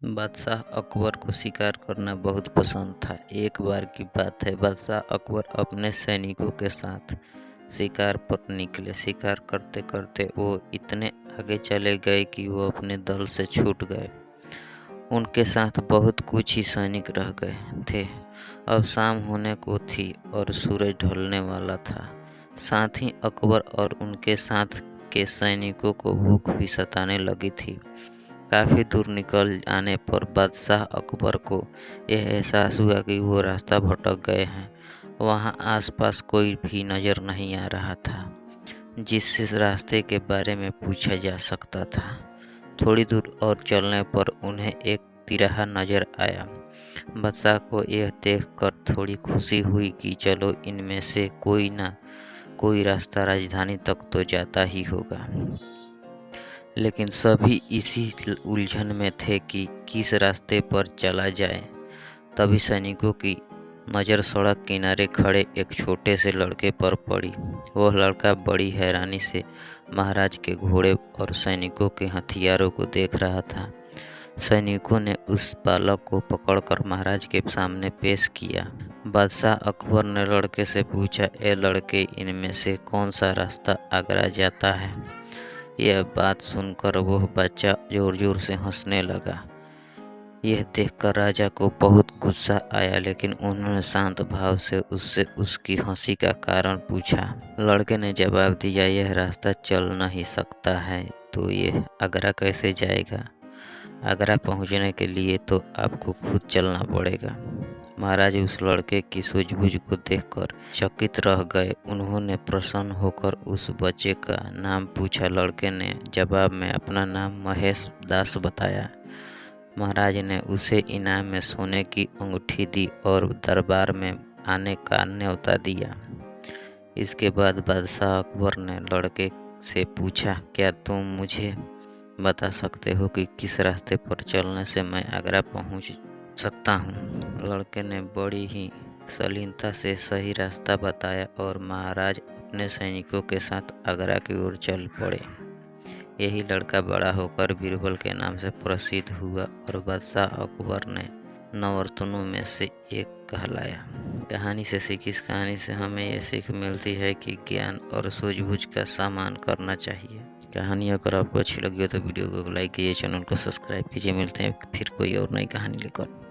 बादशाह अकबर को शिकार करना बहुत पसंद था। एक बार की बात है, बादशाह अकबर अपने सैनिकों के साथ शिकार पर निकले। शिकार करते करते वो इतने आगे चले गए कि वो अपने दल से छूट गए। उनके साथ बहुत कुछ ही सैनिक रह गए थे। अब शाम होने को थी और सूरज ढलने वाला था। साथ ही अकबर और उनके साथ के सैनिकों को भूख भी सताने लगी थी। काफ़ी दूर निकल आने पर बादशाह अकबर को यह एहसास हुआ कि वो रास्ता भटक गए हैं। वहाँ आसपास कोई भी नज़र नहीं आ रहा था जिस रास्ते के बारे में पूछा जा सकता था। थोड़ी दूर और चलने पर उन्हें एक तिराहा नज़र आया। बादशाह को यह देखकर थोड़ी खुशी हुई कि चलो, इनमें से कोई ना कोई रास्ता राजधानी तक तो जाता ही होगा। लेकिन सभी इसी उलझन में थे कि किस रास्ते पर चला जाए। तभी सैनिकों की नज़र सड़क किनारे खड़े एक छोटे से लड़के पर पड़ी। वह लड़का बड़ी हैरानी से महाराज के घोड़े और सैनिकों के हथियारों को देख रहा था। सैनिकों ने उस बालक को पकड़कर महाराज के सामने पेश किया। बादशाह अकबर ने लड़के से पूछा, ए लड़के, इनमें से कौन सा रास्ता आगरा जाता है? यह बात सुनकर वह बच्चा जोर जोर से हंसने लगा। यह देखकर राजा को बहुत गुस्सा आया, लेकिन उन्होंने शांत भाव से उससे उसकी हंसी का कारण पूछा। लड़के ने जवाब दिया, यह रास्ता चल नहीं सकता है, तो यह आगरा कैसे जाएगा? आगरा पहुंचने के लिए तो आपको खुद चलना पड़ेगा। महाराज उस लड़के की सूझबूझ को देखकर चकित रह गए। उन्होंने प्रसन्न होकर उस बच्चे का नाम पूछा। लड़के ने जवाब में अपना नाम महेश दास बताया। महाराज ने उसे इनाम में सोने की अंगूठी दी और दरबार में आने का न्योता दिया। इसके बाद बादशाह अकबर ने लड़के से पूछा, क्या तुम मुझे बता सकते हो कि किस रास्ते पर चलने से मैं आगरा पहुंच सकता हूं? लड़के ने बड़ी ही शालीनता से सही रास्ता बताया और महाराज अपने सैनिकों के साथ आगरा की ओर चल पड़े। यही लड़का बड़ा होकर बीरबल के नाम से प्रसिद्ध हुआ और बादशाह अकबर ने नवरत्नों में से एक कहलाया। कहानी से सीख, इस कहानी से हमें यह सीख मिलती है कि ज्ञान और सूझबूझ का सामना करना चाहिए। कहानी अगर आपको अच्छी लगी हो तो वीडियो को लाइक कीजिए, चैनल को सब्सक्राइब कीजिए। मिलते हैं फिर कोई और नई कहानी लेकर।